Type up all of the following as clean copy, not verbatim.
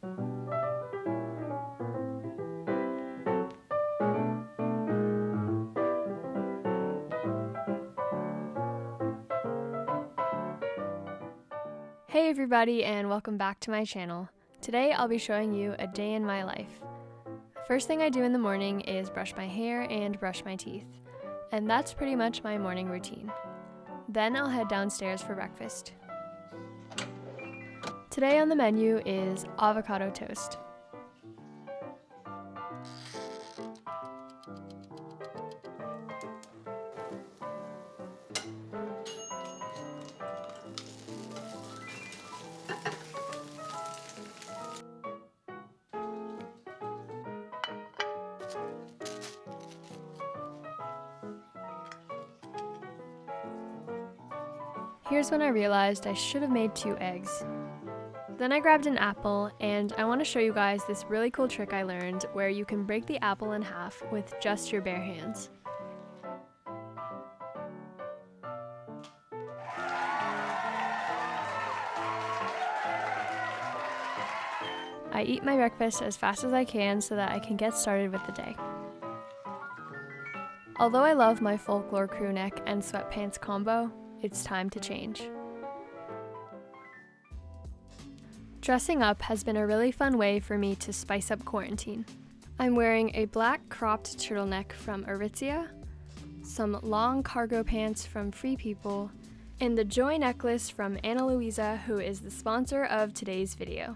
Hey everybody, and welcome back to my channel. Today I'll be showing you a day in my life. First thing I do in the morning is brush my hair and brush my teeth, and that's pretty much my morning routine. Then I'll head downstairs for breakfast. Today on the menu is avocado toast. Here's when I realized I should have made 2 eggs. Then I grabbed an apple, and I want to show you guys this really cool trick I learned where you can break the apple in half with just your bare hands. I eat my breakfast as fast as I can so that I can get started with the day. Although I love my folklore crew neck and sweatpants combo, it's time to change. Dressing up has been a really fun way for me to spice up quarantine. I'm wearing a black cropped turtleneck from Aritzia, some long cargo pants from Free People, and the Joy necklace from Ana Luisa, who is the sponsor of today's video.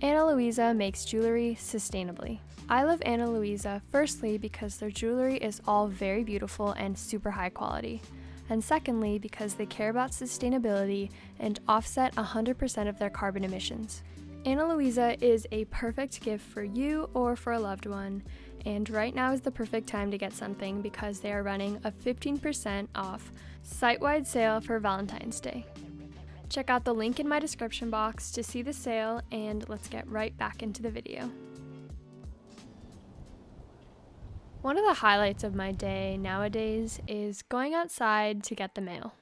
Ana Luisa makes jewelry sustainably. I love Ana Luisa firstly because their jewelry is all very beautiful and super high quality, and secondly because they care about sustainability and offset 100% of their carbon emissions. Ana Luisa is a perfect gift for you or for a loved one, and right now is the perfect time to get something because they are running a 15% off site-wide sale for Valentine's Day. Check out the link in my description box to see the sale, and let's get right back into the video. One of the highlights of my day nowadays is going outside to get the mail.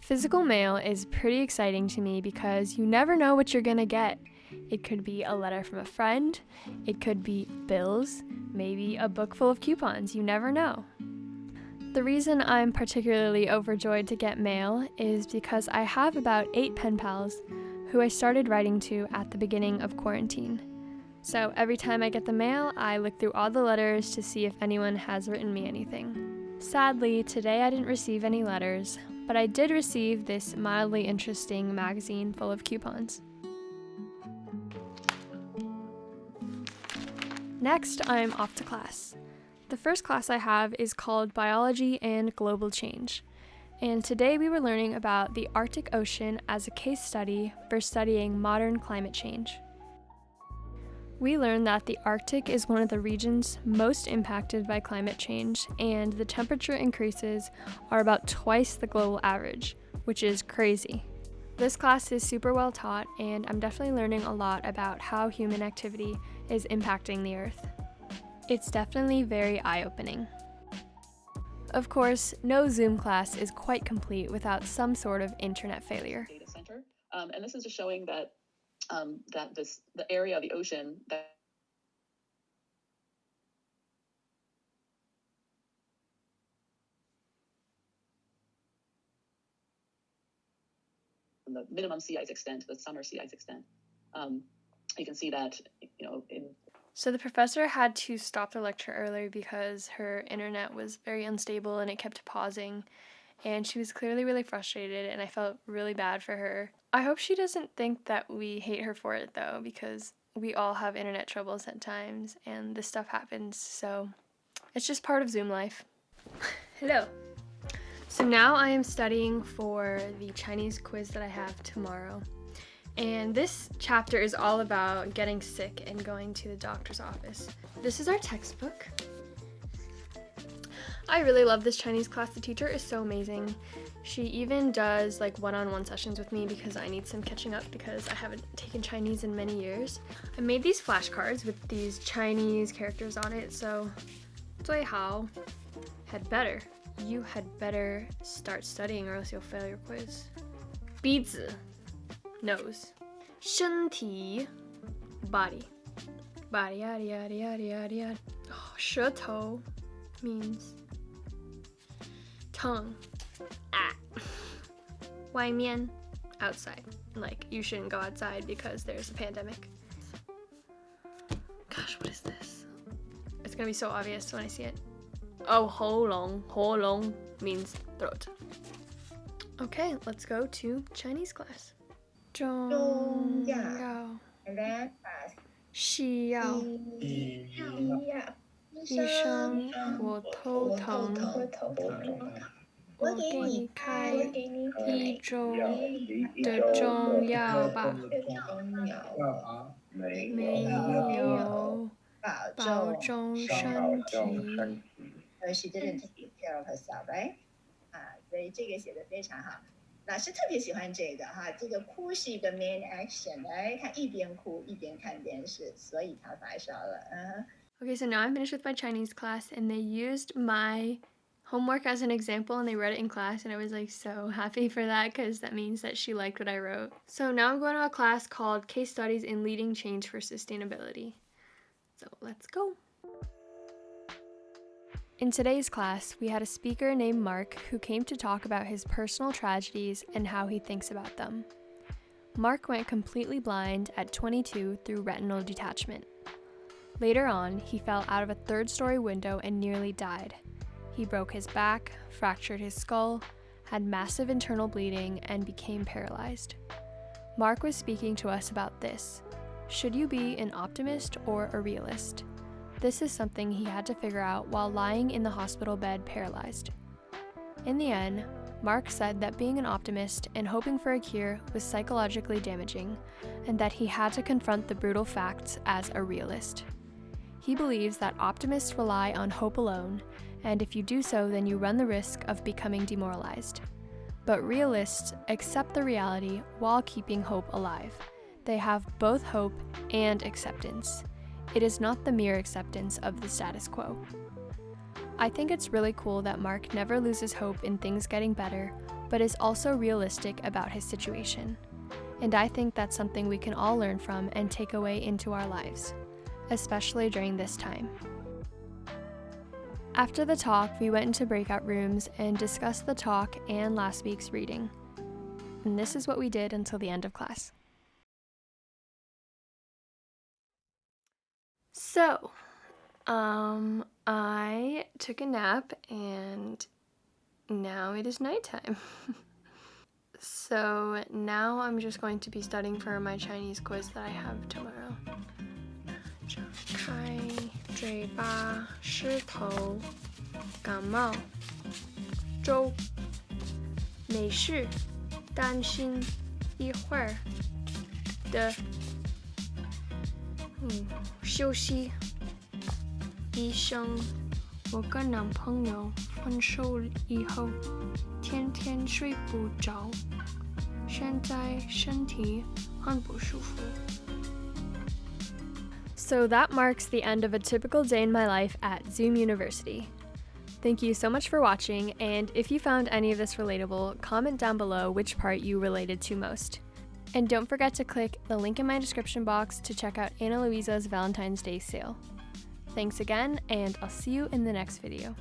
Physical mail is pretty exciting to me because you never know what you're gonna get. It could be a letter from a friend, it could be bills, maybe a book full of coupons, you never know. The reason I'm particularly overjoyed to get mail is because I have about 8 pen pals who I started writing to at the beginning of quarantine. So every time I get the mail, I look through all the letters to see if anyone has written me anything. Sadly, today I didn't receive any letters, but I did receive this mildly interesting magazine full of coupons. Next, I'm off to class. The first class I have is called Biology and Global Change, and today we were learning about the Arctic Ocean as a case study for studying modern climate change. We learned that the Arctic is one of the regions most impacted by climate change, and the temperature increases are about twice the global average, which is crazy. This class is super well taught, and I'm definitely learning a lot about how human activity is impacting the Earth. It's definitely very eye-opening. Of course, no Zoom class is quite complete without some sort of internet failure. Data center, and this is just showing that the area of the ocean that from the minimum sea ice extent to the summer sea ice extent. You can see that, So the professor had to stop the lecture early because her internet was very unstable and it kept pausing, and she was clearly really frustrated, and I felt really bad for her. I hope she doesn't think that we hate her for it though, because we all have internet troubles at times and this stuff happens, so it's just part of Zoom life. Hello. So now I am studying for the Chinese quiz that I have tomorrow. And this chapter is all about getting sick and going to the doctor's office. This is our textbook. I really love this Chinese class. The teacher is so amazing. She even does like one-on-one sessions with me because I need some catching up because I haven't taken Chinese in many years. I made these flashcards with these Chinese characters on it, so 最好 you had better start studying or else you'll fail your quiz. 鼻子 nose. 身体 body. Body, yada, yada, yada, yada, yada. 舌头 means tongue. 外面 outside. Like, you shouldn't go outside because there's a pandemic. Gosh, what is this? It's gonna be so obvious when I see it. Oh, 喉咙 means throat. Okay, let's go to Chinese class. 重要 需要 医生，我头疼，我给你开一周的中药吧。没有，保重身体。She didn't take care of herself, right? 所以这个写得非常好。老师特别喜欢这个哈，这个哭是一个 main action， 哎，他一边哭一边看电视，所以他发烧了。Okay, so now I'm finished with my Chinese class, and they used my homework as an example, and they read it in class, and I was like so happy for that because that means that she liked what I wrote. So now I'm going to a class called Case Studies in Leading Change for Sustainability. So let's go. In today's class, we had a speaker named Mark who came to talk about his personal tragedies and how he thinks about them. Mark went completely blind at 22 through retinal detachment. Later on, he fell out of a third-story window and nearly died. He broke his back, fractured his skull, had massive internal bleeding, and became paralyzed. Mark was speaking to us about this. Should you be an optimist or a realist? This is something he had to figure out while lying in the hospital bed paralyzed. In the end, Mark said that being an optimist and hoping for a cure was psychologically damaging, and that he had to confront the brutal facts as a realist. He believes that optimists rely on hope alone, and if you do so, then you run the risk of becoming demoralized. But realists accept the reality while keeping hope alive. They have both hope and acceptance. It is not the mere acceptance of the status quo. I think it's really cool that Mark never loses hope in things getting better, but is also realistic about his situation. And I think that's something we can all learn from and take away into our lives, especially during this time. After the talk, we went into breakout rooms and discussed the talk and last week's reading. And this is what we did until the end of class. So, I took a nap and now it is nighttime. So now I'm just going to be studying for my Chinese quiz that I have tomorrow. 张开嘴巴，湿头，感冒，粥，没事，担心一会儿的，休息。医生，我跟男朋友分手以后，天天睡不着，现在身体很不舒服。So that marks the end of a typical day in my life at Zoom University. Thank you so much for watching, and if you found any of this relatable, comment down below which part you related to most. And don't forget to click the link in my description box to check out Ana Luisa's Valentine's Day sale. Thanks again, and I'll see you in the next video.